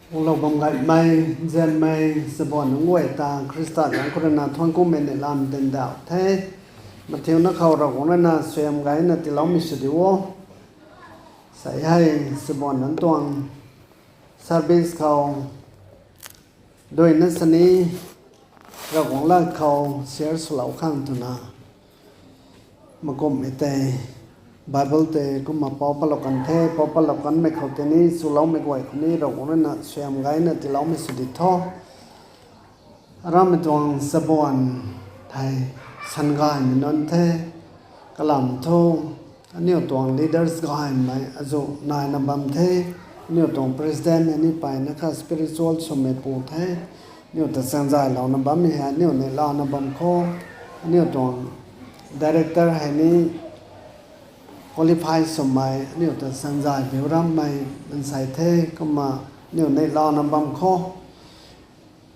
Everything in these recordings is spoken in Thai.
เราบังคับไม่เจนไม่สบอนงวยตาคริสต์อย่างคนนั้นทวนกุมเมนลามเดินดาวเทมาเที่ยวนักเขาเราของนั้นเสียมไกนัดที่เรามีสุดยวใส่ให้สบอนนั้นตวงซาร์บิสเขาโดยนัสนี้เราของเราเขาเสียสลาวข้างตุนามากรมเอเตBible เตก็มาปอปลกันเทปอปลกันไม่เข้าเตนี้สุเราไม่ไหวคนนี้เราคนนั้นเสียมไงนะที่เราไม่สุดท้อเราไม่ต้องสบวนไทยสันกายมันนั่นเทกลัมโทอันนี้ตัว leaders กายไหมอาจุนายนบัมเทนี่ตัว president อันนี้ไปนะครับ spiritual summit ปูเทนี่ตัวสังใจเรานบัมมีเหตุนี่ในเรานบัมโคอันนี้ตัว director ให้นี้qualify สมัยนี่แต่สังใจเดี๋ยวรำไม่มันใส่เทก็มาเนี่ยในรอนำบัมข้อ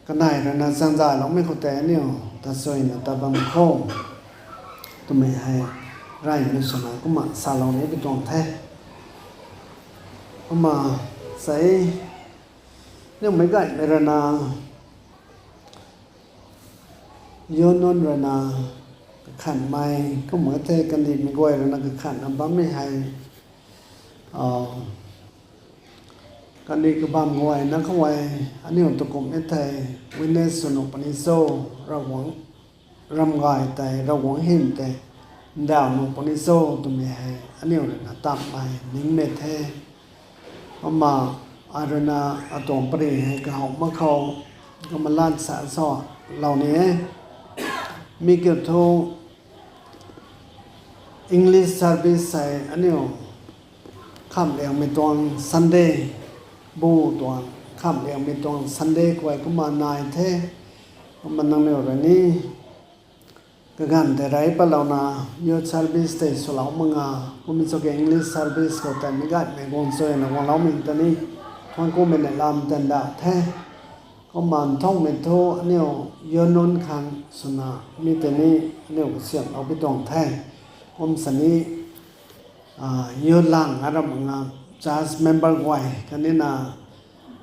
ก็ได้แล้วนะสังใจเราไม่เข้าใจเนี่ยแต่ส่วนเนี่ยแต่บัมข้อตัวไม่ให้ไรไม่สมัยก็มาสาลงนี้เป็นตรงเทก็มาใส่เนี่ยไม่ได้ไม่ระนาโยนนนระนาขันไม่ก็เหมือนเทกันดีไม่กวยแล้วนะคือขันน้ำบ้าไม่ให้กันดีก็บ้ามกวยนักขวายอันนี้ของตะกมเอเทวินเนสสนุปนิโซเราหวังรำกายแต่เราหวังหิมแต่ดาวนุปนิโซตัวไม่ให้อันนี้เลยนะตับไปนิ่งเมเทก็มาอารณาอตงปริให้เขาเมื่อเขาก็มาล้านสะสอเหล่านี้มีเกี่ยวกับEnglish service ใส่อันนี้คำเรียงไม่ตรง Sunday บูตรงคำเรียงไม่ตรง Sunday กว่าก็มานายเทก็มันนั่งในวันนี้ก็กันแต่ไรปะเรานา Youth service แต่สุรามังอาก็มีสัก English service ก็แต่ไม่กัดไม่กงสวยนะวันเรามีตอนนี้ทางกูไม่ได้ลำแต่ดาเทก็มันท่องไม่โทอันนี้ยนนคันสนามีแต่นี้อันนี้เสียงเอาไปตรงแท้ผมสันนี้ยืนล่างอารมณ์งามจัสเมมเบอร์ไว้กันนี่นะ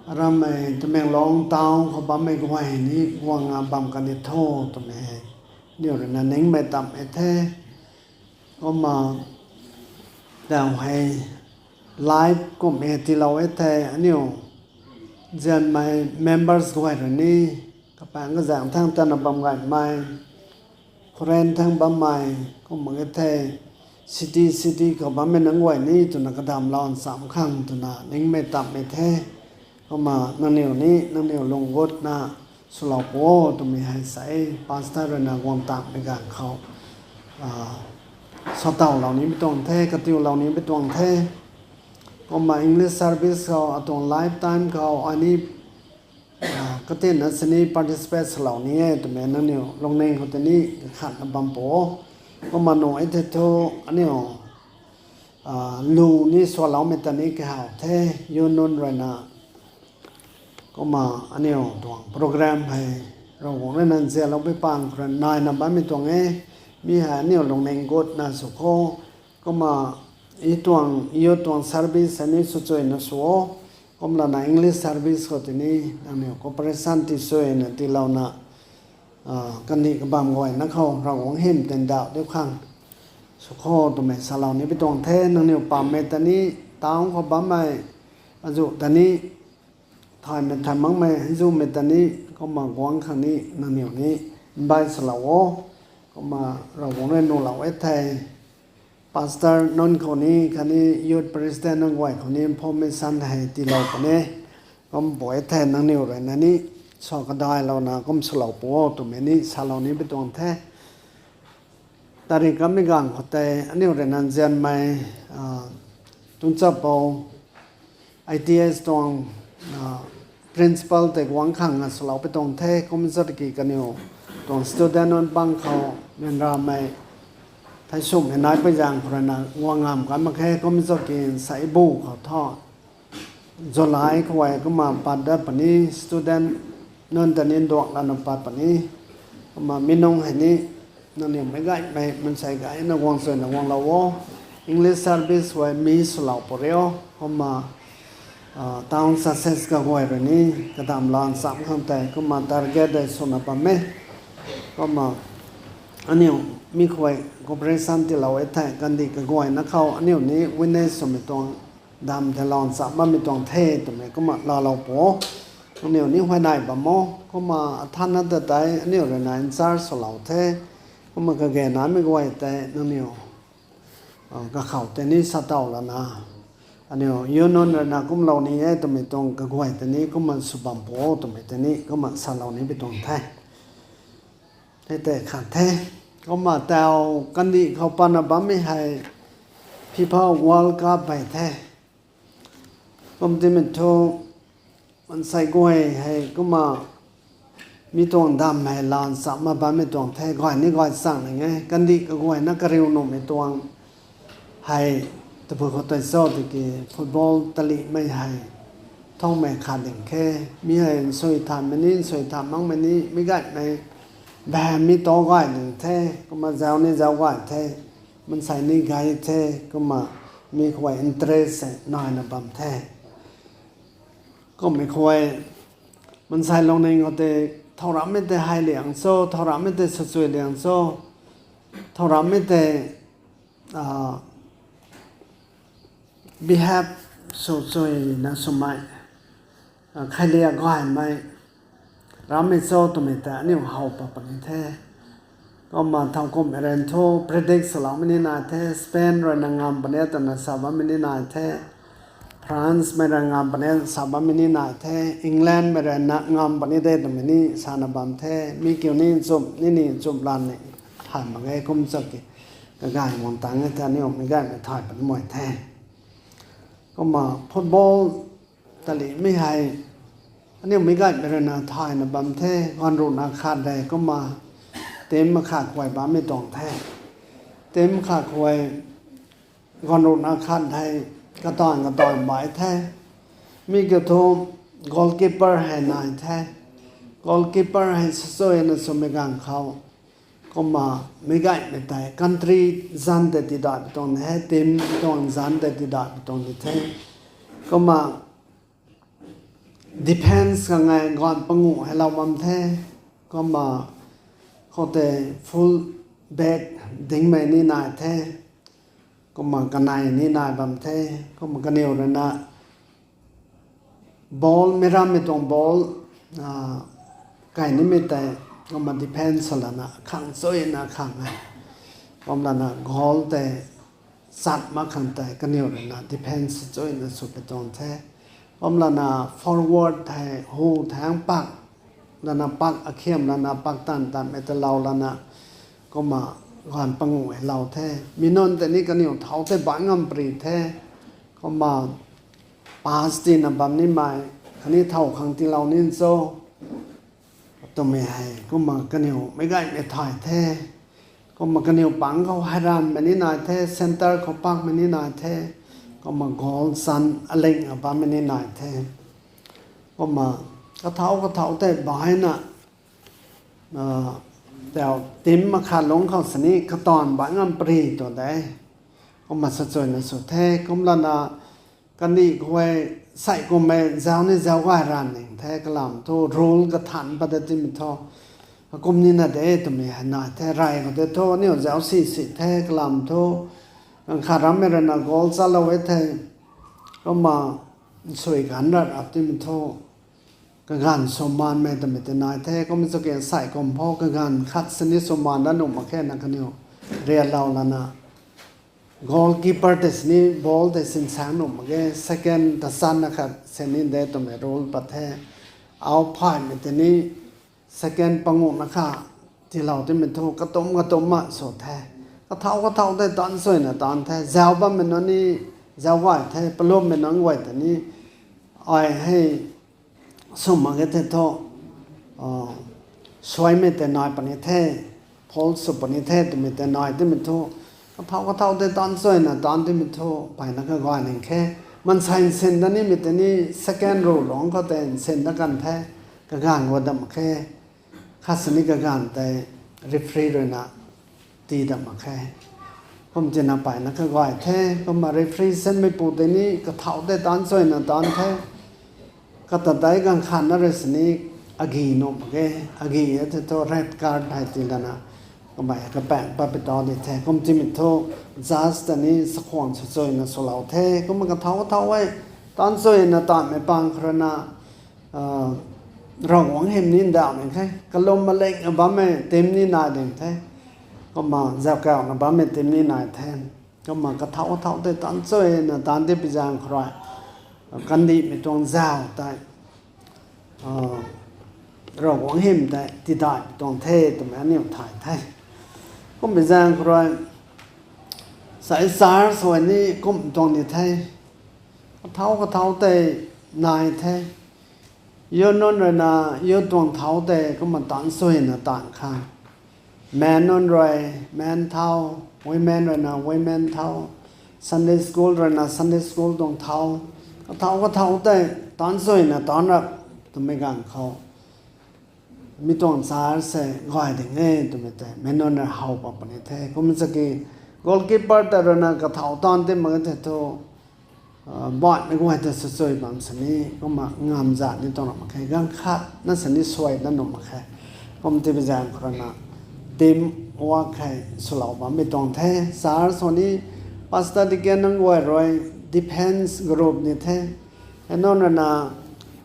อารมณ์ไม่ทำไมร้องเต้าเขาบ้าไม่ไว้นี่ว่างาบัมกันนี่โทษตัวแม่เดี๋ยวนั้นนิ่งไม่ต่ำไอ้แท้ก็มาดาวให้ไลฟ์ก็ไม่ที่เราไอ้แท้อันนี้เจนไม่เมมเบอร์สไว้ตรงนี้ก็แปลงก็แสงทั้งจันทร์บัมกันไม่คนเรนทั้งบัมไม่ก็เหมือนเทcity ก็บ้านไม่นั่งไหวนี่ตัวนักดำร้อน3 ครั้งตัวน่ะนิ่งไม่ตับไม่แท้ก็มานั่งเหนียวนี้นั่งเหนียวลงวดน่ะสลบโว้ตัวมีให้ใส่พาสต้าเรน่ากวนตับในการเขาสอดเต่าเหล่านี้ไม่ต้องแท้กระติวเหล่านี้ไม่ต้องแท้ก็มา English service เขาตัว lifetime เขาอันนี้ก็เต้นนัสนี participate เหล่านี้ตัวแม่นั่งเหนียวลงในเขาตัวนี้ขัดน้ำบัมโปก็มาโนไอเทโตอันนี้ลูนี่ส่วนเราเมตันนี้ก็หาเทยูนนรนาก็มาอันนี้ตัวโปรแกรมให้เราของนั้นเสียเราไปปังคนนายนำบ้านมีตัวเงี้มีหาเนี่ยลงในกฎนาสุโขก็มาอีตัวเซอร์วิสอันนี้สุดยอดนะสัวก็มาในอังกฤษเซอร์วิสก็ที่นี่อันนี้ก็ประสานที่สวยนะที่เรานะกันนี่ก็บางไว้นักเขาเราของเห็นเป็นดาวเดียวข้างสุขตัวแม่สลาวนี้ไปตรงเทนั่งเนี่ยป่าเมตานี้ตาของเขาบ้าไม่อาจุตานี้ถ่ายเมตามังไม่ให้จูเมตานี้ก็มากวางข้างนี้นั่งเนี่ยนี้ใบสลาวก็มาเราของเล่นโนเหล่าไอ้ไทยพาสเตอร์นนคนนี้คันนี้ยูทประธานนั่งไว้คนนี้พ่อไม่สั่นให้ตีเราคนนี้ก็บ่อยไทยนั่งเนี่ยอะไรนั่นนี่สอกได้เรานะก็มสลาวปัวตัวเมนี่สลาวนี้ไปตรงแท้ตาริกามิกังขดแต่อันนี้เรื่องนั้นเจนไม่ตุนจับเอาไอเดียตรง principal แต่หวังขังสลาวไปตรงแท้ก็มันจะกี่กันอยู่ตรง student นั้นบางเขาเรียนราไม่ถ้าสุ่มเห็นนายไปอย่างพระนางวางงามกันมาแค่ก็มันจะกินใส่บูเขาทอดจนหลายเขาไว้ก็มาปัดได้ปนี้ studentนั่นแต่เน้นดอกแล้วนปัดปนี้ก็มาไม่น้องเห็นนี้นั่นเนี่ยไม่ได้ไม่มันใส่ไก่นักวางส่วนนักวางเราว่า English service ไว้มีสลาวปเรียวก็มา town success ka goi re ni ka dam lan sam kham tai ko ma target dai sona pa me ko ma aniu mi khoi corporation ti law thai kan di ka goi na khau aniu ni witness som mi tong dam the lan sam ma mi tong the to me ko ma la law po aniu ni hwai nai ba mo ko ma than na da tai aniu re na in sar so law the ko ma ka ge na mi goi tai aniu ka khau te ni sa taw la na anh em yêu non là cũng lâu nay tụi mình toàn cái quầy tụi này cũng mà sụp bầm bố tụi mình tụi này cũng mà sao lâu nay bị toàn thay thế để khát thế cũng mà tao căn điเขาปั้นอ่ะบ้าไม่ให้ people world cup ไปแท้cũngที่มันโชว์มันใส่กล้วยให้ก็มามีตัวดำให้ลานสับมาบ้าไม่ตัวแท้กล้วยนี่กล้วยสั่งยังไงกันดีก็กล้วยนักเรียนหนุ่มไม่ตัวให้แต่พวกเขาตัวโซ่ที่กีฟุตบอลตะลิไม่ให้ท่องแม่ขาดอย่างแค่มีให้สวยทำมันนี่สวยทำมั่งมันนี่ไม่ได้ในแบบมีโต๊ะก้อยหนึ่งแท้ก็มาเจ้านี่เจ้าก้อยแท้มันใส่นี่ไก่แท้ก็มามีควายอินเทรสหน่อยนะบัมแท้ก็ไม่ควายมันใส่ลงในเขาแต่เท่าไรไม่ได้ให้เหลียงโซ่เท่าไรไม่ได้สวยเหลียงโซ่เท่าไรไม่ได้behave สวยๆนะสมัยใครเรียกก็ให้ไม่เราไม่โซ่ตัวไม่แต่นี่เขาปะปนแท้ก็มาทำกลุ่มเรนโท predict สลับไม่ได้นานแท้สเปนเรานางงามปนเนตนะสาบไม่ได้นานแท้ฟรานซ์ไม่ได้งามปนเนตสาบไม่ได้นานแท้อังกฤษไม่ได้งามปนเนตตัวไม่นี่สานบัมแท้มีเกี่ยวนี่จุ่มนี่จุ่มลานนี่ถ่ายมาไงคุ้มสักกี่ก็ง่ายมองตังให้แท้นี่ไม่ได้ไม่ถ่ายเป็นมวยแท้ก็มาฟุตบอลตะลิไม่ให้อันนี้ไม่ได้เป็นนาไทยนะบัมเท่ก่อนรุ่นอาคาดใดก็มาเต็มมาขาดควายบ้าไม่ต้องแท้เต็มขาดควายก่อนรุ่นอาคาดไทยกระต่อยหมายแท้มีกระทงกอลคีเปอร์ให้นายแท้กอลคีเปอร์ให้สวยๆนะสมัยกลางเขาก็มาไม่ได้ไม่ได้ country จันแต่ที่ได้ตรงนี้ทีมตรงจันแต่ที่ได้ตรงนี้แท้ก็มา depends กันไงก่อนปังงูให้เราบำแท้ก็มาเขาแต่ full back ดิ้งไม่นี่นายแท้ก็มากันนายนี่นายบำแท้ก็มากันเนียวเลยนะ ball ไม่รำไม่ตรง ball ไก่นี่ไม่แต่ก็มา depends ละนะขังสวยนะขังไงความละนะกอลแต่สัตว์มาขังแต่กันเนียวเลยนะ depends สวยนะสุดเป็นตรงแท้ความละนะ forward ไทยหูแทงปักละนะปักอเข้มละนะปักตันไม่แต่เราละนะก็มาก่อนปังงูให้เราแท้มีนนแต่นี่กันเนียวเท้าแต่บ้านงำปรีแท้ก็มาปาสตินะบัมนี่มาคันนี้เท่าขังที่เรานี่โซตัวไม่ให้ก็มากันเนียวไม่ได้ไม่ถ่ายแท้ก็มากันเนียวปังเขาให้รำแบบนี้นายแท้เซ็นเตอร์เขาปักแบบนี้นายแท้ก็มากอลซันอะไรเงี้ยแบบนี้นายแท้ก็มากระเท้าแต่บ่ายน่ะแต่ติมมาขาดลงเขาสนิทตอนบ้านงำปรีตัวใดก็มาสะจอยในสุดแท้ก็มาละกันนี่ก็ไว้ใส่ก็ไม่เจ้านี่เจ้าว่าร้านหนึ่งแท้ก็ลำทุโรลกระถันประเดี๋ยวมิทอก็มีน่ะเด้ตัวมีหน้าแท้ไรก็เดี๋ยวทุนี่เจ้าสิแท้ก็ลำทุขาดรำไม่ระนาโกลซาลาเวทก็มาสวยกันระดับที่มิทอก็งานสมานไม่แต่ไม่แต่นายแท้ก็มีสเกลใส่ก็พอก็งานคัดสนิทสมานด้านหนุ่มมาแค่นั้นกันเนี่ยเรียนเราแล้วนะgoalkeeper แต่สนิทบอลแต่สินสารหนุ่มมาแค่ second แต่สั้นนะครับเซนินได้ตัวไม่รู้ปัดแท้เอาผ่านไม่แต่นี้ second ปังงนะคะที่เราที่มันถูกกระตุ้มมาสุดแท้ก็เท่าได้ตอนสวยนะตอนแท้เจ้าบ้านมันนั่นนี่เจ้าไหวแท้ปลุ่มมันนั่งไหวแต่นี้อ้อยให้สมมาแค่เท่าช่วยไม่แต่น้อยปนิเทศพอลสุปนิเทศไม่แต่น้อยที่มันถูกก็เท่าได้ตอนสวยนะตอนที่มันถูกไปนักก็ว่าหนึ่งแค่มันใส่เส้นด้านนี้มีแต่นี้ second row หลงก็แต่เส้นตะกันแท้ก็งานวัดดำแค่ข้าสนิทก็งานแต่ referee ด้วยนะตีดำแค่ก็ ผมจะนำไปนะก็ก่อยแท้ก็มา represent ไม่ปูแต่นี้ก็เท่าได้ตอนสวยนะตอนแท้ก็ตัดได้กันขันนั่นเลยสินี้อากีนมโอเคอากีจะตัว red card ให้ตีแล้วนะก็ไปก็แปะไปไปต่อได้แท้ก็จะมีโทษ just ตอนนี้สักขวางสวยนะสลาวแท้ก็มันก็เท่าไว้ตอนสวยนะตอนไม่ปังครนะเราหวังเห็นนินดาวเหมือนกันก็ลมมาเล็กบ้าไม่เต็มนี่นายเด่นแท้ก็มาเจ้าเก่านะบ้าไม่เต็มนี่นายแทนก็มาก็เท่าได้ตอนสวยนะตอนที่ไปจางใครกันดีไม่ต้องเจ้าแต่เราหวังเห็นแต่ที่ได้ต้องเทแต่แม้เนี่ยถ่ายไทยก็ไปจางใครสายสารสวยนี่ก็ต้องนี่ไทยก็เท่าแต่นายแท้ยนนเลยนะยนตวงเท้าแต่ก็มันต่างสวยนะต่างค่ะแมนนนเลยแมนเท้าไว้แมนเลยนะไว้แมนเท้า Sunday school เลยนะ Sunday school ตวงเท้าก็เท้าแต่ตอนสวยนะตอนรักตัวไม่กันเขามีตวงสารเสกง่ายถึงตัวไม่แต่แมนนนเลยเฮาปะปนเทก็มันจะกี่ goalkeeper แต่เรานะก็เท้าตอนที่มันก็จะโตบอดไม่ก็ให้แต่สวยๆบางสนี้ก็มางามจัดนี่ต้องมาแค่กังคัดนั่นสนี้สวยนั่นหนุ่มมาแค่ผมที่ไปจางคนน่ะเต็มว่าแค่สลาวบ้าไม่ต้องแท้สารส่วนนี้พาสต้าที่แกนั่งไว้รอย depends group นี่แท้ไอ้นนน่ะ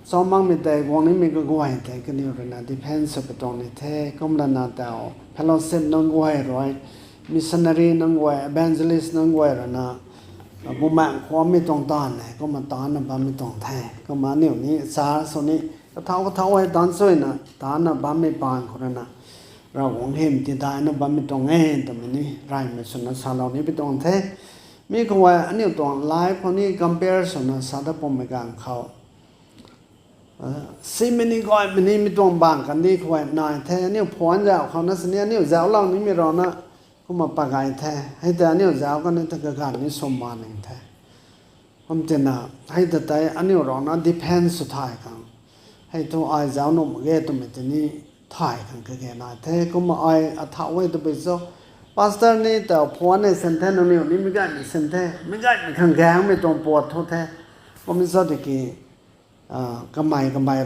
สองมังไม่แต่วงนี้มีก็ไว้แต่ก็นี่เลยนะ depends ไปตรงนี้แท้ก็มันน่ะแต่fellowshipนั่งไว้รอย missionary นั่งไว้ evangelist นั่งไว้แล้วนะบุมังความไม่ตรงตอนไหนก็มาตอนนะบ้าไม่ตรงแท้ก็มาเนี่ยนี้สารส่วนนี้ก็เท่าไว้ตอนสวยนะตอนนะบ้าไม่ปานคนนั้นนะเราหวังเห็นที่ได้นะบ้าไม่ตรงแต่มันนี่ไรไม่สนสารเรานี้ไปตรงแท้มีคนว่าอันนี้ตรงไลฟ์คนนี้ comparison นะสารปมไม่กันเขาซีมันนี่ก็มันนี่ไม่ตรงบางกันนี่ควายนายแท้เนี่ยพรจะเขานะสิเนี่ยเนี่ยจะเล่านี้ไม่รอนะก็มาปากายแท้ให้แต่เนี่ยจะเอากันในตะการนี้สมมาหนึ่งแท้ผมจะน่ะให้แต่อันนี้เรานะ depend สุดท้ายกันให้ตัวไอ้เจ้าหนุ่มเกตัวมันจะนี่ถ่ายกันก็แค่น่ะแท้ก็มาไอ้อัฐไว้ตัวไปซะพาสเตอร์นี่แต่พรในเซนเทนนี่นี่ไม่ได้เซนเทไม่ได้ขังแกงไม่ตรงปวดทุกแท้ก็ไม่ทราบที่กี่กำไม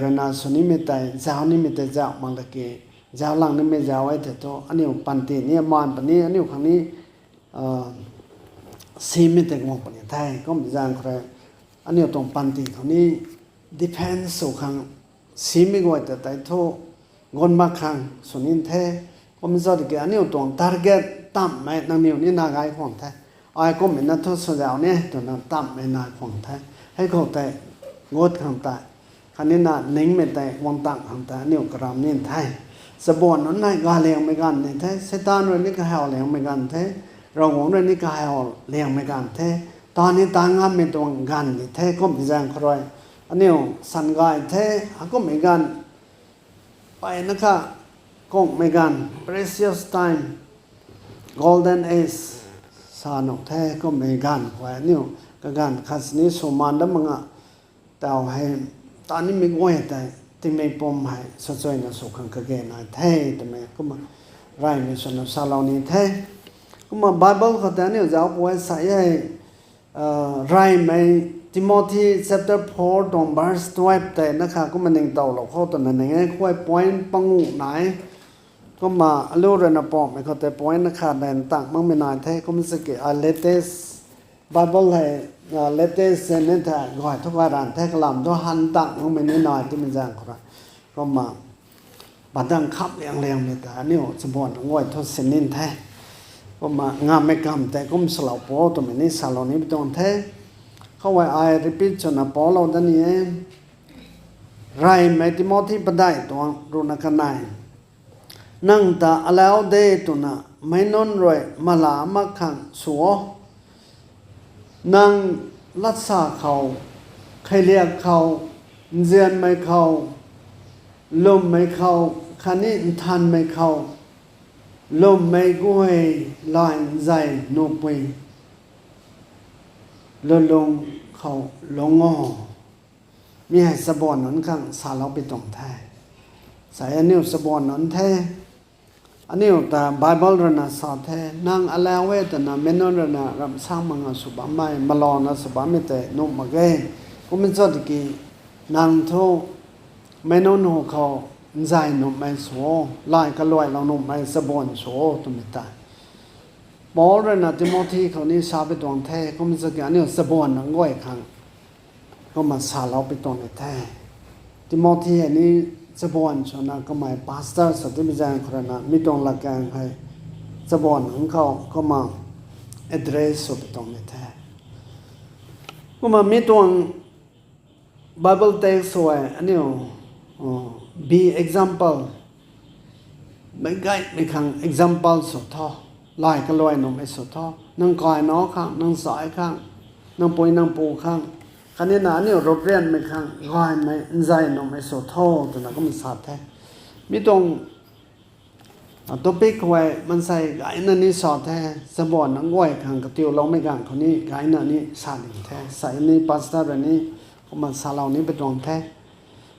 ระนาส่วนนี้ไม่แต่เจ้านี่ไม่แต่เจ้ามันตะกี้เจ้าหลังนี่ไม่เจ้าไว้แต่ตัวอันนี้ปันตีนี่มันปันนี้อันนี้ครั้งนี้ซีไม่แต่งงปันนี้ไทยก็ไม่จางใครอันนี้ตรงปันตีครั้งนี้ depend สู่ครั้งซีไม่กว่าแต่แต่ตัวงอนมาครั้งส่วนนี้แท้ก็ไม่ทราบที่อันนี้ตรง target ต่ำไม่นั่งนิ้วนี่นากายของแท้ไอ้ก็ไม่นัดทุสเจ้าเนี่ยตัวนั้นต่ำไม่นาของแท้ให้เขาแต่งดคำตายคันนี้น่ะนิ่งไม่แต่วังตังคำตายนิ้วกระรำนี่ไทยสบวนนั้นนายกาเลี้ยงไม่กันเนี่ยแท้เซตานเรื่องนี้ก็ให้เลี้ยงไม่กันแท้เราหงเรื่องนี้ก็ให้เลี้ยงไม่กันแท้ตอนนี้ต่างกันไม่ตรงกันนี่แท้ก็ไม่แจ้งใครอันนี้สันกายแท้ก็ไม่กันไปนะคะก็ไม่กัน precious time golden age สานุแท้ก็ไม่กันไว้นี่ก็กันคัสนี้สมานดมังอ่ะแต่ให้ตอนนี้มีง่ายแต่ที่ไม่ปมให้สดๆนะสุขังกะเกนะแท้แต่ไม่ก็มาไรไม่สนสาเรานี่แท้ก็มาไบเบิลเขาแต่เนี่ยจะเอาไว้ใส่ให้ไรไม่ทิโมธี chapter 4 ตรง verse 12แต่นะคะก็มันยังเต่าเราเข้าตอนนั้นไงค่อย point ปังงูไหนก็มาลูเรนปอมไม่เขาแต่ point นะคะแดนต่างมั่งไม่นานแท้ก็มันสกิlatest Bible ให้latest เนี่ยแท้ก่อนทุกวันอ่านแท้กลำตัวหันต่างมั่งไม่น้อยที่มันจางครับก็มาบัดดังขับเลี้ยงไม่แต่นี่สมบูรณ์ง่อยทศนินแท้ก็มางามไม่กำแต่ก็มสลาวปอตัวนี้สลาวนี้เป็นตัวแท้เขาไว้ไอ repeat จนปอเราดันนี้ไรไม่ติโมธีปได้ตัวรุนกันนายนั่งตาแล้วเดตุนะไม่นนรวยมาลามาขังสัวนั่งรักษาเขาใครเรียกเขาเจียนไม่เขาลมไม่เขาคันนี้ทันไม่เขาลมไม่กุ้ยลอยใจโนปุยลงเขาลงงอมีให้สะบอนนั้นข้างสาเราไปตรงแท้สายนิ้วสะบอนนั้นแท้ อันนี้แต่ไบเบิลเรื่องนั้นสอนแท้นางอะไรเวทนะเมนนเรื่องนั้นรำสร้างมังสุบะไม่มาลอนะสุบะไม่แต่นุ่มมาเกยก็มันจดกี่นางทุเมนนหัวเขาใจนุ่มไม่สวไล่ก็ลอยเรานุ่มไม่สะบอนสวตัวไม่ตายบอลเรื่องนั้นที่มอที่เขานี่ชาไปตวงแท้ก็มันจดกี่อันนี้สะบอนนังง่อยครั้งก็มาสาเราไปตวงในแท้ที่มอที่อันนี้สบอนชนะก็หมายพาสเตอร์สติมิจารณ์คนนั้นมีตรงหลักการให้สบอนของเขาก็มา address สุดตรงนี้แท้ก็มามีตรง Bible text สวยอันนี้be example ไม่ไกลไม่ขัง example สุดท้อลายก็ลอยน้องไม่สุดท้อนั่งกอยน้อข้างนั่งสายข้างนั่งปุยนั่งปูข้างคันนี้นะนี่รบเรียนไม่ข้างง่ายไม่ใจน้องไม่สุดท้อตัวนั้นก็มันสัตย์แท้มีตรงตัวปิ๊กไว้มันใส่ไก่นั่นนี่สอดแท้สบอนนั่งง่อยข้างกับติวเราไม่กางคนนี้ไก่นั่นนี่สาดิ่งแท้ใส่นี่พาสต้าแบบนี้ก็มันสาเรานี้ไปตรงแท้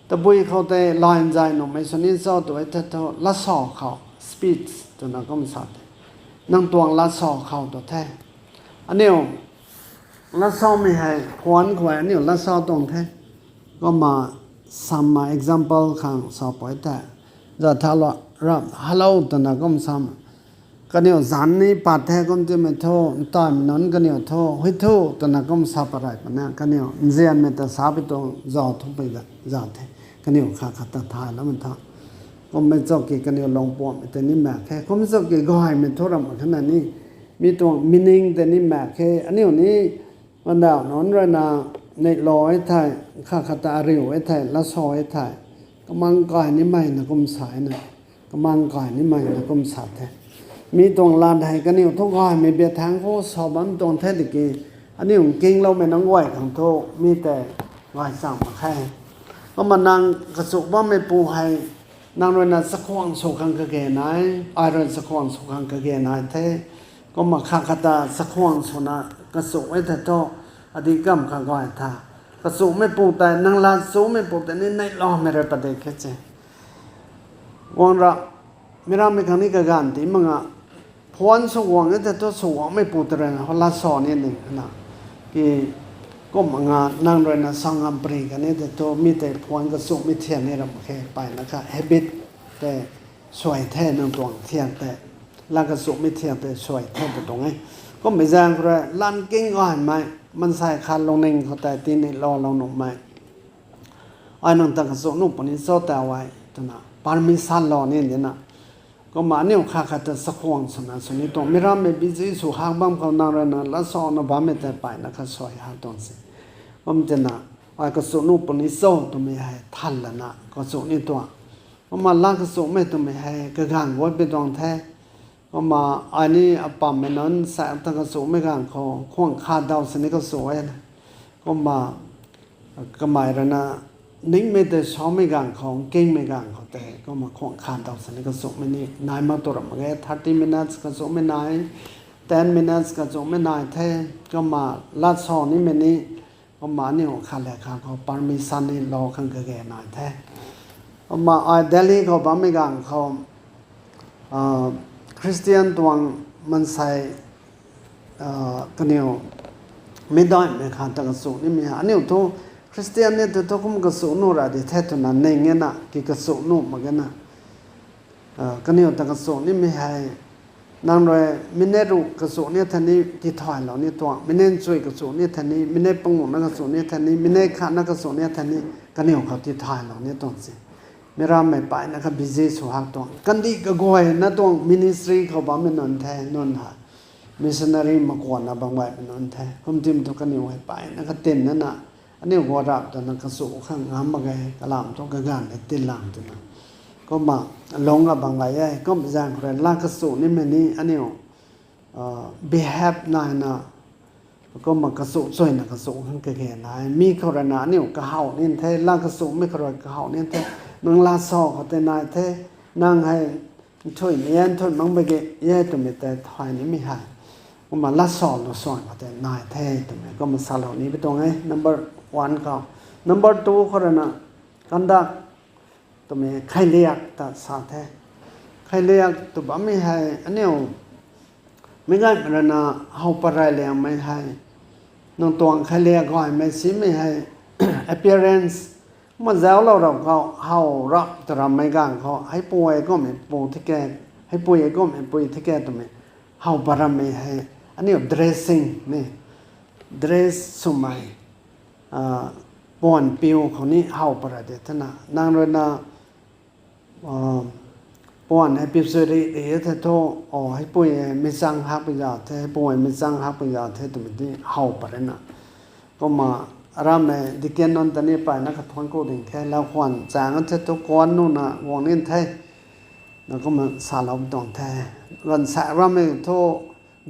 แต่บุยเขาแต่ลอยใจน้องไม่สนิทซ้อตัวไอ้เท่าละสอเขาสปีดตัวนั้นก็มันสัตย์นั่งตวงละสอเขาตัวแท้อันนี้ละสอไม่ให้ควนแขวนนี่ละสอตรงแท้ก็มาซ้ำมา example ข้างสอบไปแต่จะทะเลาะรับฮัลโหลตัวนั้นก็มันซ้ำก็เนี่ยสันนี่ปัดแท้ก็จะไม่โทษตอนนั้นก็เนี่ยโทษให้โทษตัวนั้นก็มันสับอะไรปะเนี่ยก็เนี่ยเจียนไม่แต่สาไปตรงจอทุบไปกันจอดแท้ก็เนี่ยขาขัดตาทายแล้วมันท่าก็ไม่จบกี่ก็เนี่ยลงปวดแต่นี่แม่แค่ก็ไม่จบกี่ก็ให้ไม่โทษเราขนาดนี้มีตัว meaning แต่นี่แม่แค่อันนี้วันดาวนอนเรนาในรอยไทยข้าขัดตาเรียวไว้ไทยละซอยไทยก็มังกายนี่ไม่นะก็มันสายนะก็มังกายนี่ไม่นะก็มันสัตย์แท้มีตรงลานไทยก็เนี่ยทุกข์ไม่เบียดทางเขาสอบมันตรงแท้ดิกีอันนี้ของกิ่งเราไม่น้องไหวของโทมีแต่ไหวสั่งมาแค่ก็มานั่งกระสุว่าไม่ปูให้นางเรนัสักขวางสุขังกะเกนายอายเรนสักขวางสุขังกะเกนายแท้ก็มาข้าคตาสักขวางสุนะกระสุไว้แต่โตอดีกรรมข้างก้อยท่ากระสุไม่ปูแต่นางลาสุไม่ปูแต่นี่ในล้อไม่ได้ประเดี๋ยวแค่เจ้วันละไม่รับไม่ครั้งนี้ก็การที่มึงอ่ะพวนสว่างนี่แต่ตัวสว่างไม่ปูแต่นะเขาละสอนนี่หนึ่งนะที่ก็มึงอ่ะนั่งเรนสังกัมปรีกันนี่แต่ตัวมีแต่พวนกระสุไม่เทียนนี่เราแค่ไปนะครับ habit แต่สวยแท้นั่งตรงเทียนแต่ลากระสุไม่เทียนแต่สวยแท้ตรงไงก็ไม่แจ้งเลยลั่นกิ้งอ่อนไหมมันใส่คันลงหนึ่งเขาแต่ตีนี่รอเราหนุ่มไหมไอ้นั่งตั้งกระสุนุ่มปนิโซแต่ไว้ตัวน่ะปาร์มิสันรอเนี่ยนะก็มาเนี่ยข้าขัดสักห่วงสนะสนิทตรงไม่รับไม่บิจิสุหางบ้างเขานั่งเรนละสอนบ้าไม่แต่ไปนะครับสวยหาตรงสิว่ามันจะน่ะไอ้กระสุนุ่มปนิโซตัวไม่ให้ทันละนะกระสุนี่ตัวว่ามาล่างกระสุไม่ตัวไม่ให้กระหังวัดไปตรงแท้ก็มาอันนี้อปั๊มไม่นั้นใส่ตั้งกระสุไม่กางเขาข่วงคาดาวสนิทก็สวยนะก็มาก็หมายแล้วนะนิ่งไม่แต่ชอบไม่กางของเก่งไม่กางเขาแต่ก็มาข่วงคาดาวสนิทก็สวยไม่นี่นายมาตัวละมันแค่30 minutes ก็สวยไม่นาย10 minutes ก็สวยไม่นายแท้ก็มาลัดซอนี่ไม่นี่ก็มาเนี่ยขาแหลกขาเขาปาร์มิสันนี่รอข้างกระแกนายแท้ก็มาเดลีเขาปั๊มไม่กางเขาคริสเตียนตัวมันใส่กันเนี่ยไม่ได้ไม่ขาดตะกสุนี่มีอันนี้ตัวคริสเตียนเนี่ยตัวคุมกสุนู่นอะไรแท้ตัวนั้นในเงี้ยนะกี่กสุนู่นมากันนะกันเนี่ยตะกสุนี่ไม่ให้นางเลยไม่เนรุกสุเนี่ยท่านนี้ที่ถอยเราเนี่ยตัวไม่เน้นช่วยกสุเนี่ยท่านนี้ไม่เน้นปังหนุนนักสุเนี่ยท่านนี้ไม่เน้นขาดนักสุเนี่ยท่านนี้กันเนี่ยเขาที่ถอยเราเนี่ยตัวสิไม่รับไม่ไปนะครับบิซิสุหักตัวกันดีก็กวยนะตัวมินิสทรีเขาบอกไม่นนแท้นนหามิชชันนารีมาก่อนนะบางวันเป็นนนแท้ผมจิ้มตัวกันอยู่ให้ไปนะครับเต้นนั่นน่ะอันนี้หัวรับตัวนั้นกระสุนข้างงามบางไงกระลำตัวกระกานเต้นหลังตัวนั้นก็มาลงกับบางไงก็ไม่จางคนลากกระสุนนี่มันนี่อันนี้behave นายนะก็มากระสุนสวยนะกระสุนข้างกระแก่นายมีขรณะนี่กระเฮานี่แท้ลากกระสุนไม่ขรอยกระเฮานี่แท้นางลาซอเขาแต่นายแท้นางให้ช่วยเลี้ยงช่วยมังไปเกะแย่ตัวไม่แต่ถอยนี่ไม่หายก็มาลาซอเราสอนเขาแต่นายแท้ตัวไม่ก็มาสาเหล่านี้ไปตรงไง number 1เขา number 2เขาเลยนะกันดักตัวไม่ใครเรียกแต่สาแท้ก ใครเรียกตัวบ้าไม่ให้อันนี้ไม่ได้ปรณาเฮาปะไรเลียงไม่ให้น้องตวงใครเรียกก็ให้ไม่สิไม่ให้ appearance มันแล้วเราเขาเฮารับแต่เราไม่กางเขาให้ป่วยก็ไม่ป่วยที่แกให้ป่วยก็ไม่ป่วยที่แกตัวไม่เฮาปะไรไม่ให้อันนี้ dressing นี่ dress สมัยป่วนปิวของนี้เฮาปะไรเดชนะนางเรนาป่วนให้ปิวสุริเอเทโตให้ป่วยไม่สั่งฮักไปยาเทให้ป่วยไม่สั่งฮักไปยาเทตัวนี้เฮาปะไรนะก็มาราม่ดิเกนนนตอนนี้ไปนักทวนกูดิ่งแค่แล้วควันจางก็จะตัวก้อนนู่นน่ะวงนี้ไทยแล้วก็มาสาลบดองแท้กันสาราม่โท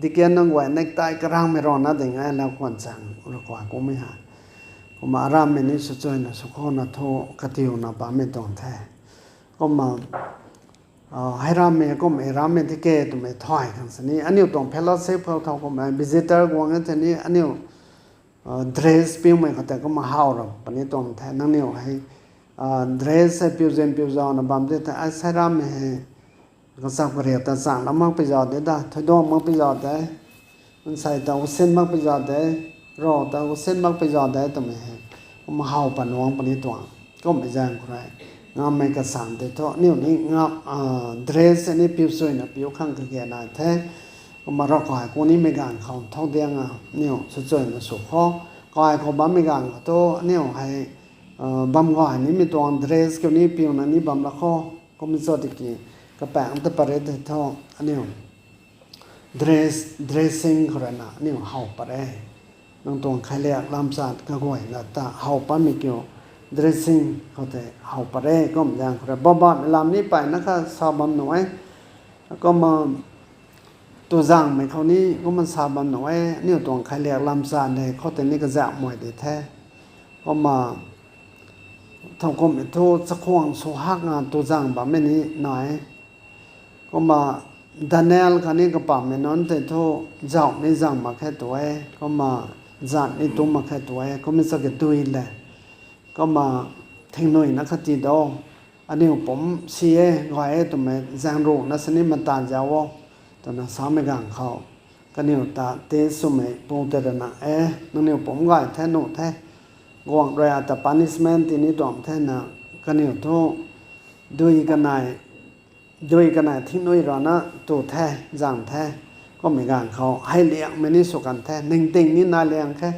ดิเกนนงไหวนักตายกระรังไม่รอนะดิ่งไงแล้วควันจางรักว่ากูไม่หาก็มาราม่นี่สุดท้ายนะสุขนะโทกติวนะปาไม่ดองแท้ก็มาให้ราม่ก็ไม่ราม่ที่แกตัวไม่ถอยกันสินี้อันนี้ต้องเพลย์เซฟเขาก็มาวิสิตเตอร์กวางกันทีนี้อันนี้dress พิวไม่เขาแต่ก็มาหาเราปนิตอมแทนนั่งเนี่ยให้dress ให้พิวเซนพิวจาวนะบางทีแต่ไอ้สายรำให้ก็สักเรียกแต่สั่งแล้วมักไปจอดได้ถ้าดองมักไปจอดได้มันใส่แต่เส้นมักไปจอดได้รอแต่เส้นมักไปจอดได้ตัวไม่ให้ก็มาหาปนน้องปนิตวงก็ไม่แจ้งใครงามไม่กระสันแต่ท่อเนี่ยนี่งาม dress อันนี้พิวสวยนะพิวข้างคือแก่นายแท้ก็มารอคอยกูนี้ไม่การเขาท่องเที่ยวเนี่ยสุดยอดนะสุขเขาก็ให้เขาบ้าไม่การเขาโตเนี่ยให้บัมก็ให้นี่มีตัวเดรสก็นี้พิวนั่นนี่บัมละเขาก็มีสอดกี่ก็แปลงแต่ประเดี๋ยวท่ออันนี้dressing เขาเรียกนะเนี่ยเฮาปะเร่น้องตัวใครเรียกลำสัตว์ก็ห่วยนะแต่เฮาปะไม่เกี่ยว dressing เขาแต่เฮาปะเร่ก็ไม่ยังเขาเรียกบ้าๆลำนี้ไปนะคะสาวบัมหน่อยแล้วก็มาตัวจังไม่เขานี่ก็มันสาบันหน่อยนี่ตัวใครเรียกลำซานเลยเขาแต่นี่ก็จะมวยดีแท้ก็มาทำก็ไม่โทษสักห่วงสุหักงานตัวจังแบบไม่นี้หน่อยก็มาดานิเอลคันนี้ก็ป่าไม่นอนแต่โทษเจ้าไม่จังมาแค่ตัวก็มาจัดนี่ตัวมาแค่ตัวก็ไม่สักตัวอีกเลยก็มาทิ้งหน่อยนักจีดออันนี้ผมเสียไว้ตัวไม่จังรู้นะสนิมันตานเจ้าวตอนนั้นสามีกันเขาก็เนี่ยตาเตสุเมย์ปูเตระนะนั่นเนี่ยผมก็แท้โน่แท้กวางเรียแต่ punishment ที่นี่ตอมแท้นะก็เนี่ยทุกด้วยกันไหนทิ้งน้อยรอนะตัวแท้จังแท้ก็ไม่กันเขาให้เลี้ยงไม่นี่สุกันแท้หนึ่งติงนี่น่าเลี้ยงแค่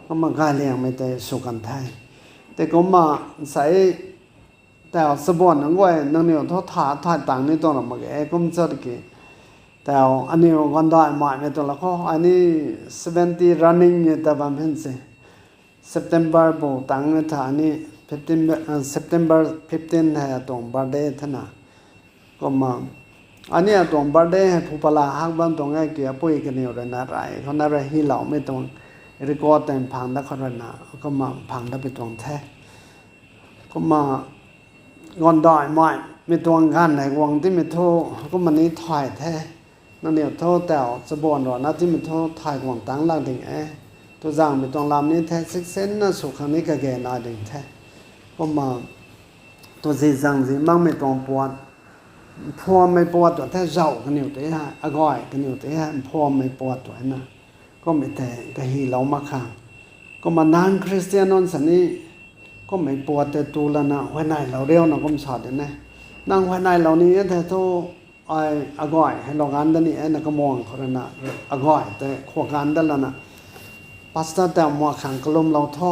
ก็มาการเลี้ยงไม่ได้สุกันแท้แต่ก็มาใส่แต่สบวนนั่งไว้นั่นเนี่ยทุกถ่ายต่างนี่ตัวเรามาก็มันจะได้กี่แต่อันนี้วันได้หมายไม่ตัวละก็อันนี้70 running เนี่ยแต่บางเพื่อนสิ September โบตั้งเนี่ยท่านี้September 15ให้ตรง birthday ท่านะก็มาอันนี้ตรง birthday ให้ผู้ปลาฮักบ้านตรงไอ้เกี่ยวปุ้ยกันเนี่ยเลยนะไรเขาน่าจะให้เราไม่ตรงรีคอร์ดแต่พังได้คนละนะก็มาพังได้ไปตรงแท้ก็มาวันได้หมายไม่ตรงกันไหนวังที่ไม่โทก็มันนี้ถ่ายแท้นั่นเนี่ยโทษแต่สบวนหรอนะที่มันโทษถ่ายของตั้งหลังถึงตัวจังไม่ต้องลำนี้แท้ซิกเซนนะสุขังนี้ก็แก่นาดึงแท้ก็มาตัวสีจังสีมั่งไม่ต้องปวดพอไม่ปวดตัวแท้เจ้ากันอยู่ตัวฮะอร่อยกันอยู่ตัวฮะพอไม่ปวดตัวนะก็ไม่แต่ก็ฮีเรามาข้างก็มานานคริสเตียนนนสันนี้ก็ไม่ปวดแต่ตัวละนะวันไหนเราเรียวนะก็ไม่สอดนะนั่งวันไหนเหล่านี้แต่โทอร่อยให้ลองกันด้านนี้นะก็มองเขาเลยนะอร่อยแต่ขวกันด้านละนะปัสตาแต่หมวกขังกลมเราท่อ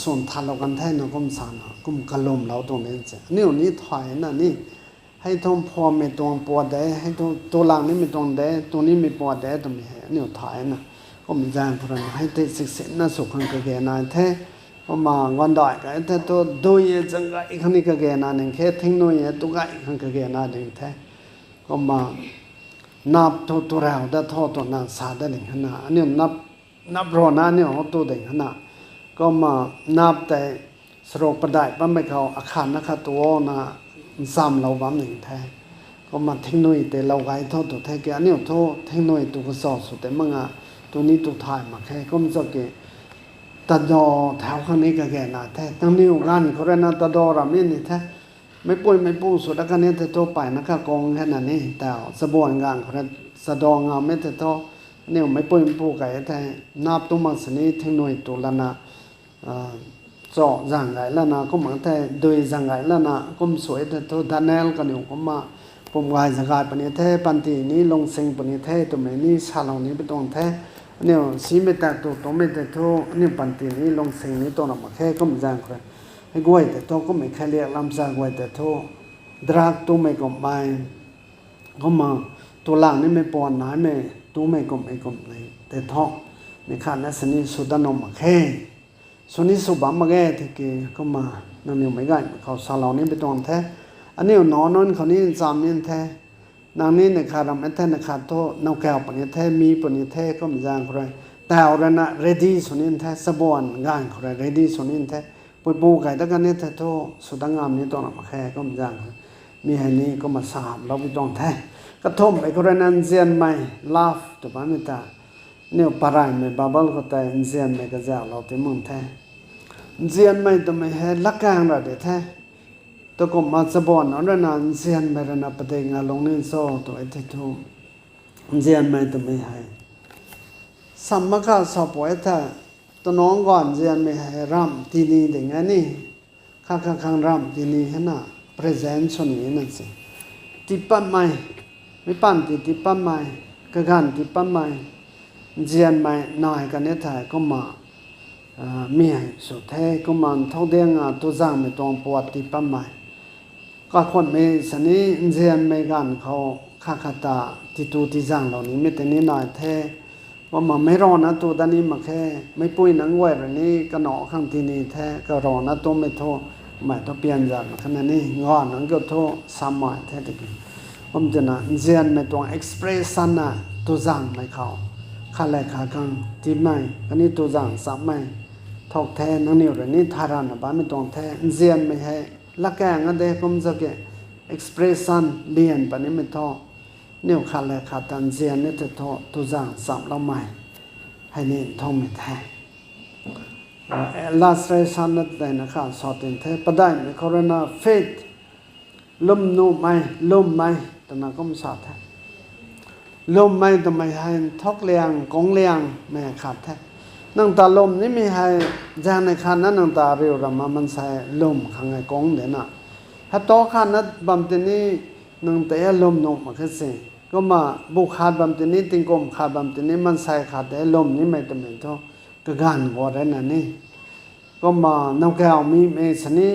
ส่วนทันเรากันแท้นะก็ไม่สานก็มกลมเราตรงนี้จ้ะนี่ถอยนะนี่ให้ทงพอไม่ตรงปวดได้ให้ตัวหลังนี่ไม่ตรงได้ตัวนี้ไม่ปวดได้ตรงนี้นี่ถอยนะก็มีแรงพลังให้ติดสิเสนะสุขังก็แก่นายแท้ก็มาวันดอยก็แต่ตัวดูยจังไงครั้งนี้ก็แก่นายหนึ่งแค่ทิ้งน้อยตัวไงครั้งก็แก่นายหนึ่งแท้ก็มานับตัวเราได้ทอตัวนั้นสาได้หนึ่งขนาดอันนี้นับรอนะเนี่ยเขาตัวเด็กขนาดก็มานับแต่สโรปได้ปั้มไปเขาอาคารนะคะตัวนะซ้ำเราบ้างหนึ่งแท้ก็มาทิ้งน้อยแต่เราไว้ทอตัวแท้แกอันนี้โทษทิ้งน้อยตัวก็สอดสุดแต่มั่งตัวนี้ตัวถ่ายมาแค่ก็มันจะเกตัดดอแถวข้างนี้ก็แก่นาแท้ตั้งนิ้วกันเขาเรียกนาตัดดอรามินี่แท้ ไม่ป่วยไม่ปูสุดแล้วก็เนี่ยแต่ตัวไปนะคะกองแค่นั้นนี่แต่สะบวนงานเขาสะดองงานไม่แต่ตัวเนี่ยไม่ป่วยไม่ปูไก่แต่นับตัวมันสนิททั้งหน่วยตัวละนะเจาะจังไงแล้วนะก็เหมือนแต่โดยจังไงแล้วนะก็สวยแต่ตัวดานเนลกันอยู่ก็มาผมวายจังไงปนิเทปันตีนี้ลงเซ็งปนิเทตัวไหนนี่ชาลองนี้เป็นตรงเทเนี่ยสีไม่แต่ตัวไม่แต่ตัวเนี่ยปันตีนี้ลงเซ็งนี้ตัวหนักมาแค่ก็ไม่จังเลยให้กวยแต่ตัวก็ไม่แค่เรียกลำจากวยแต่ตัวดรักตัวไม่ก็ไม่ก็มาตัวหลังนี่ไม่ปอนไหนไม่ตัวไม่ก็เลยแต่ท้องในขั้นนั้นสนิทสุดานอมาแค่ส่วนนี้สุบามาแก่ที่ก็มานั่นนี่ไม่ได้เขาสาวเหล่านี้ไปตรงแท้อันนี้นอนนั่นเขานี่จำนี่แท้นางนี้ในคารามแท้ในคาโตนาวแก้วปนิแท้มีปนิแท้ก็ไม่จางใครแต่เอาเรนะเรดี้ส่วนนี้แท้สบวนงานใครเรดี้ส่วนนี้แท้ปุยปูไก่ตะกันนี่แท้โตสุดงามนี่ตัวนักมาแค่ก็ไม่จางมีให้นี้ก็มาสามเราไปตรงแท้กระทมไอ้คนนั้นเจียนไม่ลาฟตัวบ้านไม่ตาเนี่ยปารายไม่บาบลก็แต่เจียนไม่ก็จะเราที่มึงแท้เจียนไม่ตัวไม่ให้ลักการเราเด็ดแท้ตัวก็มาสบอนเอาเรื่องนั้นเจียนไม่เรื่องนั้นประเด็นงานลงนี่โซ่ตัวไอ้ที่ทุ่มเจียนไม่ตัวไม่ให้สัมมาข้าสอบไว้ถ้าตัวน้องก่อนเจียนไม่ให้รำที่นี่เด็กไงนี่ข้างรำที่นี่ฮะน่ะ present ส่วนนี้นั่นสิที่ปั้นไม่ปั้นที่ปั้นไม่ก็การที่ปั้นไม่เจียนไม่นายกันเนี่ยถ่ายก็มามีให้สุดแท้ก็มันเท่าเดียงตัวจ้างไม่ต้องปวดที่ปั้นไม่ก็คนไม่สนิทเจียนไม่กันเขาข้าตาที่ตัวที่จ้างเหล่านี้ไม่แต่นี้นายแท้ว่ามันไม่รอนะตัวด้านนี้มาแค่ไม่ปุ้ยนังไว้แบบนี้ก็หนอข้างที่นี่แท้ก็รอนะตัวไม่โทษไม่ต้องเปลี่ยนจากขณะนี้งอนนั่นก็โทษสามหมายแท้จริงผมจะนะเจียนไม่ต้อง expression นะตัวจ้างไม่เขาข้าแรกข้ากังที่ไม่อันนี้ตัวอย่างสามไม่ทอกแทนนั่นนี่เรื่องนี้ทารานะบ้านไม่ต้องแทนเจียนไม่ให้ละแกงอันเดียผมจะเก็บ expression เรียนปนี้ไม่ทอเนี่ยข้าแรกข้าตันเจียนนี่จะทอตัวอย่างสามเราไม่ให้นี่ท่องไม่แทนlast lesson นั่นเองนะครับสอนถึงแทนประเด็นในกรณี faith ลุ่มนุ่มไหมลุ่มไหมตอนนั้นก็ไม่สอนแทนลมไม่ทำไมให้ทอกเลียงกงเลียงไม่ขาดแท้นั่งตาลมนี่ไม่ให้จางในคันนั้นนั่งตาเรียวรำมันใส่ลมข้างในกงเดี๋ยวน่ะถ้าโตคันนั้นบำตินี้นั่งแต่ลมนกมาแค่สิ่งก็มาบุกขาดบำตินี้ติงกลมขาดบำตินี้มันใส่ขาดแต่ลมนี่ไม่จำเป็นท้อก็การก่อได้นั่นนี่ก็มาน้ำแก้วมีเมสนี้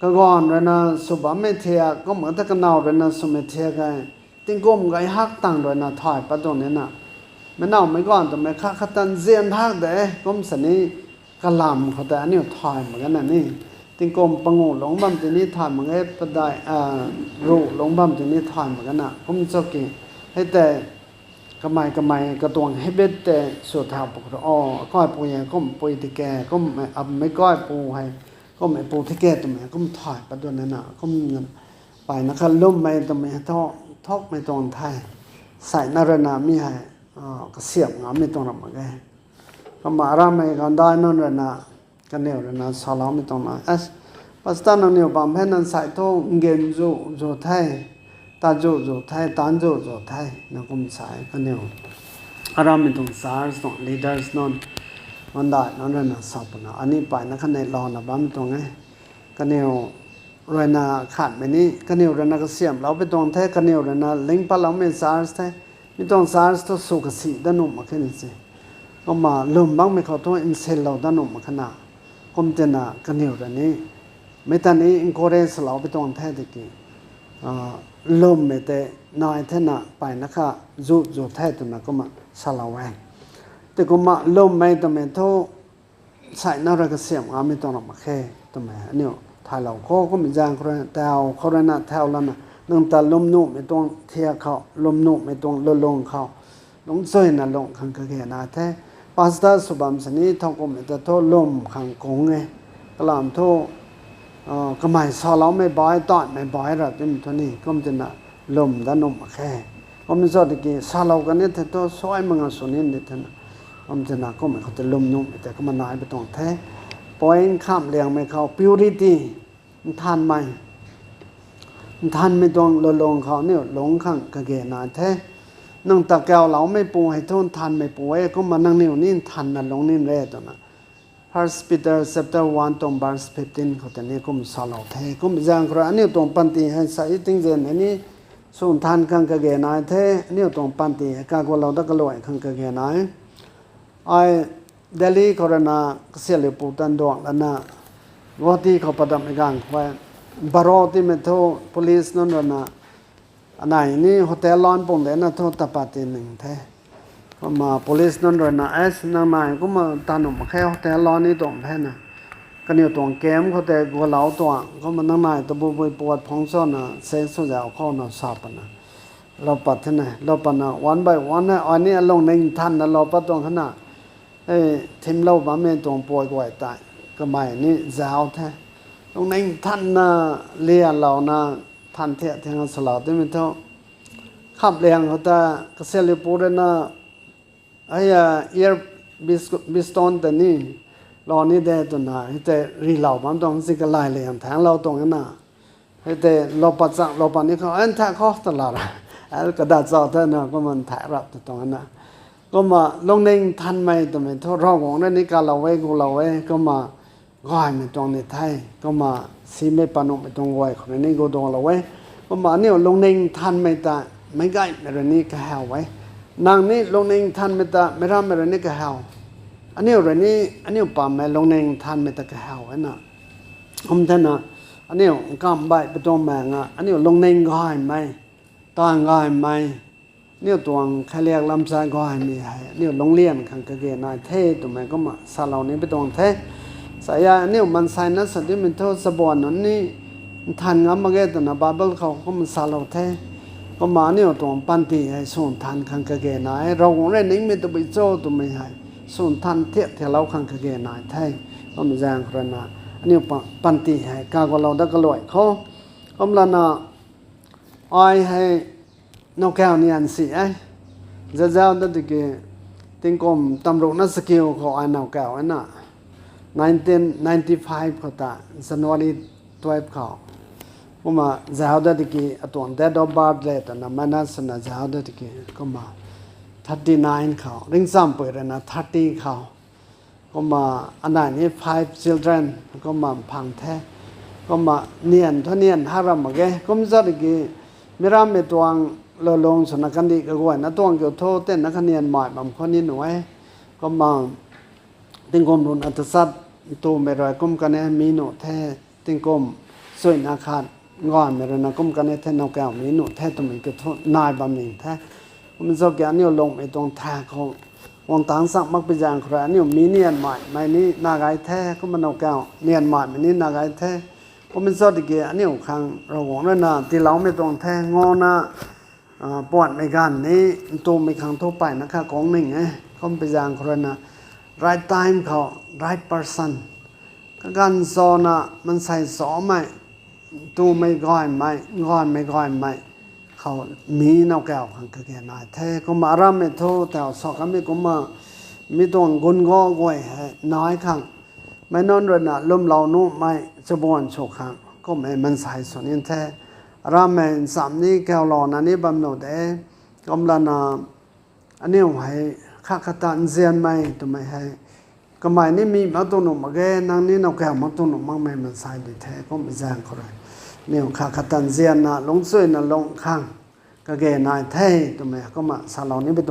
ก็ก่อนเลยนะสุบะไม่เทียก็เหมือนตะกันเอาเลยนะสุไม่เทียกันติงกลมก็ไอ้ฮักตั้งโดยน่ะถอยประตูนี้น่ะไม่เอาไม่ก่อนแต่ไม่ข้าตันเจียนฮักเด้ก้มสนี้กะลำเขาแต่อันนี้ถอยเหมือนกันน่ะนี่ติงกลมปังงูหลงบัมทีนี้ถอยเหมือนไอ้ประดายรูหลงบัมทีนี้ถอยเหมือนกันน่ะก้มเจ้ากี่ให้แต่กระไมกระตวงให้เบ็ดแต่สุดท้ายปกติอ๋อก้อยปูยังก้มปูที่แกก้มไม่ก้อยปูให้ก้มไม่ปูที่แกตัวแม่ก้มถอยประตูนั้นน่ะก้มเงินไปนะครับล้มไปตัวแม่ท่อทอกไม่ตรงไทยใส่นารนามีให้ก็เสียบงามไม่ตรงหรอกมั้งแกก็มาราไม่กันได้นั่นเรนากันเนี่ยเรนาสาวเราไม่ตรงนะปัสตานั่นเนี่ยบางแผ่นนั้นใส่ท่อเงินจูไทยตาจูไทยตันจูไทยนั่นก็ไม่ใส่กันเนี่ยอาราไม่ตรงสาร์สต้องลีดเดอร์สนั่นมันได้นั่นเรนาสาวปนะอันนี้ไปนักในรอนะบ้านไม่ตรงไงกันเนี่ยเรนาขาดไปนี้กันเนี่ยเรนาก็เสียมเราไปตรงแท้กันเนี่ยเรนาลิงก์พลังไม่สาร์สแท้ไม่ต้องสาร์สต้องสุขสีด้านนุ่มมาแค่นี้สิก็มาลืมบ้างไม่เขาต้องอินเซลเราด้านนุ่มมาขนาดผมจะน่ะกันเนี่ยเรนี้ไม่ตอนนี้อินโคเรสเราไปตรงแท้ตะกี้ลืมไม่แต่นายแท้น่ะไปนะคะจูแท้ตัวน่ะก็มาสลาวไว้แต่ก็มาลืมไม่ตัวไม่โทใส่น่ารักเสียมไม่ต้องมาแค่ตัวไม่เนี่ยถ่ายเราก็มีจางคนแต่เอาคนนั้นแถวแล้วนะนั่งตาลมนุ่มไม่ต้องเทียเขาลมนุ่มไม่ต้องลงเขาลงเส้นน่ะลงขังกระเกนาแท้พาสต้าสุบัมสนี้ทองกลมแต่โทลมขังกงไงกลามโทก็ไม่สอเราไม่บ่อยตอนไม่บ่อยหรอกเป็นตัวนี้ก็จะน่ะลมด้านนุ่มแค่ผมไม่ชอบตะกี้สาเรากันเนี่ยแต่ตัวซอยมังสุนินเด็ดนะผมจะน่ะก็ไม่เขาจะลมนุ่มแต่ก็มันนายไปตรงแท้ปล่อยข้ามเลี้ยงไม่เข้า purity ทานไหม ทันไม่ต้องลงเขาเนี่ยหลงข้างกะเกนาแท้นั่งตะแกวเราไม่ปูให้ทุนทันไม่ปูก็มานั่งนิ่วนี่ทันน่ะลงนี่เร่ตัวน่ะ First Peter chapter 1 ตรง verse 15เขาแต่นี้ก็มีสาลแท้ก็มีจางคราเนี่ยตรงปันติให้ใส่ติ้งเจนอันนี้ส่วนทันข้างกะเกนาแท้เนี่ยตรงปันติกากว่าเราตะกลอยข้างกะเกนาไอเดลีโคโรนาเสียเลยปูตันดวงแล้วนะว่าที่เขาประดับในการไว้บารอที่เมทัล police นั่นนะอันไหนนี่โฮเทลลอนปงเดนะทุกตะปัติหนึ่งแท้ก็มา police นั่นนะนั่นมาก็มาตาหนุ่มแค่โฮเทลลอนนี่ตรงแท้นะก็เนี่ยตรงเกมเขาแต่กัวเหลาตัวก็มานั่งมาตะบุยปวดพองซ้อนนะเซ็งสุดยาวเข้านะสาบนะเราปัดที่ไหนเราปัดนะวันbyวันนะอันนี้ลงในทันนะเราปัดตรงขนาดทีมเราบ้าเมตรงป่วยกว่าตายก็ไม่นี่ยาวแท้ตรงนั้นท่านน่ะเลี้ยเรานะท่านเทะที่งานสลาวที่มันเท่าขับเลี้ยงเขาแต่ก็เซลิปูเรนะไอ้เอียร์บิสตอนแต่นี่รอนี่ได้ตัวน่ะแต่รีเหล่าบ้านตรงสิกลายเลี้ยงแทงเราตรงนั้นน่ะแต่เราปัจจัยเราปัจนี้เขาอันท่าเขาตลอดกระดาษจอเท่านั้นก็มันถ่ายรับตรงนั้นน่ะก็มาลงในทันไหมตัวไม่ทั่วร้องของนั่นนี่การเราไว้กูเราไว้ก็มาก้อยไม่ตรงในไทยก็มาซีไม่ปนุไม่ตรงไว้ของนี่กูตรงเราไว้ก็มาเนี่ยลงในทันไม่ตาไม่ใกล้ไม่ระนี่ก็หาไว้นางนี่ลงในทันไม่ตาไม่ทำไม่ระนี่ก็หาอันนี้ระนี่อันนี้ป่าไม่ลงในทันไม่ตาก็หาไว้น่ะผมท่านน่ะอันนี้กำใบไปตรงแมงอ่ะอันนี้ลงในก้อยไหมตอนก้อยไหมเนี่ยตัวใครเรียกลำไส้ก็ให้มีให้เนี่ยโรงเรียนขังกะเกนายเทตัวมันก็มาสาเหล่านี้ไปตรงเทสายเนี่ยมันไซนัสสันติมันเท่าสบอนนั้นนี่ทันงามมาเกตัวนะบาเบิลเขาก็มันสาเหล่าเทก็มาเนี่ยตัวปันติให้ส่วนทันขังกะเกนายเราคงเล่นนิ่งไม่ต้องไปโจ้ตัวไม่ให้ส่วนทันเทียบเท่าเราขังกะเกนายเทก็มันแรงขนาดอันนี้ปันติให้กากว่าเราได้กระลอยเขาก็มันน่ะอ้อยให้นกแก้วนี่อันสิจะเจ้าได้ที่เกี่ยติงกรมตำรวจนักสกิลของอันนกแก้วอันน่ะ1995เขาตาJanuary 12เขาก็มาเจ้าได้ที่เกี่ยตัวเดดดอบบาร์เลยแต่นะมันน่าสนใจเจ้าได้ที่เกี่ยก็มา39เขาริงซ้ำเปิดนะ30เขาก็มาอันนั้นนี่5 children ก็มาพังแท้ก็มาเนียนท่าเนียน5รำมาแกก็ไม่จะที่เกี่ยไม่รำไม่ตัวเราลงสนักกันดีก็ว่านะตัวเกี่ยวโทษเต้นนักเรียนใหม่บางคนนี่หน่วยก็มาติงกรมรุนอัตสัตตัวไม่รอยกุมกันเนี่ยมีหนูแท้ติงกรมสวยนาคาดงอนไม่รอยนะกุมกันเนี่ยแท้นกแก้วมีหนูแท้ตัวมีเกี่ยวโทษนายบำเหน็จแท้มันจะแก่เนี่ยลงไอ้ตรงท่าของวงต่างสักมักเป็นอย่างใครเนี่ยมีเนียนใหม่ไม่นี่นาไกแท้ก็มันนกแก้วเนียนใหม่ไม่นี่นาไกแท้ก็มันจะดีเกี่ยเนี่ยครั้งเราหวังด้วยนะที่เราไม่ตรงแท้งอนะปวดไม่กันนี้ตัวไม่ขังทั่วไปนะคะของหนึ่งเขาไปอย่างคนนะ right time เขา right person การสอนมันใส่สอไม่ตัวไม่ก้อยไม่ก้อนไม่ก้อยไม่เขามีนกแก้วขังก็แก่นายแท้ก็มาร่ำไม่โทษแต่สอกันไม่ก็มามีตัวกุนงอก้อยน้อยขังไม่นอนเลยนะลมเราโน้ไม่จะบวนโชกขังก็ไม่มันใส่ส่วนนี้แท้รามเมนสามนี้แก้วหลอนันนี้บำหนดกำลังอันนี้ให้ข้าขตันเซียนไม่ตัวไม่ให้ก็หมายนี้มีมาตัวหนุ่มมาแกนั่งนี้นกแก้วมาตัวหนุ่มมั่งไม่มันใส่ดีแท้ก็ไม่แจ้งเขาเลยเนี่ยข้าขตันเซียนนะลงสวยนะลงข้างก็แกนายแท้ตัวไม่ก็มาสาเหล่านี้ไปตัว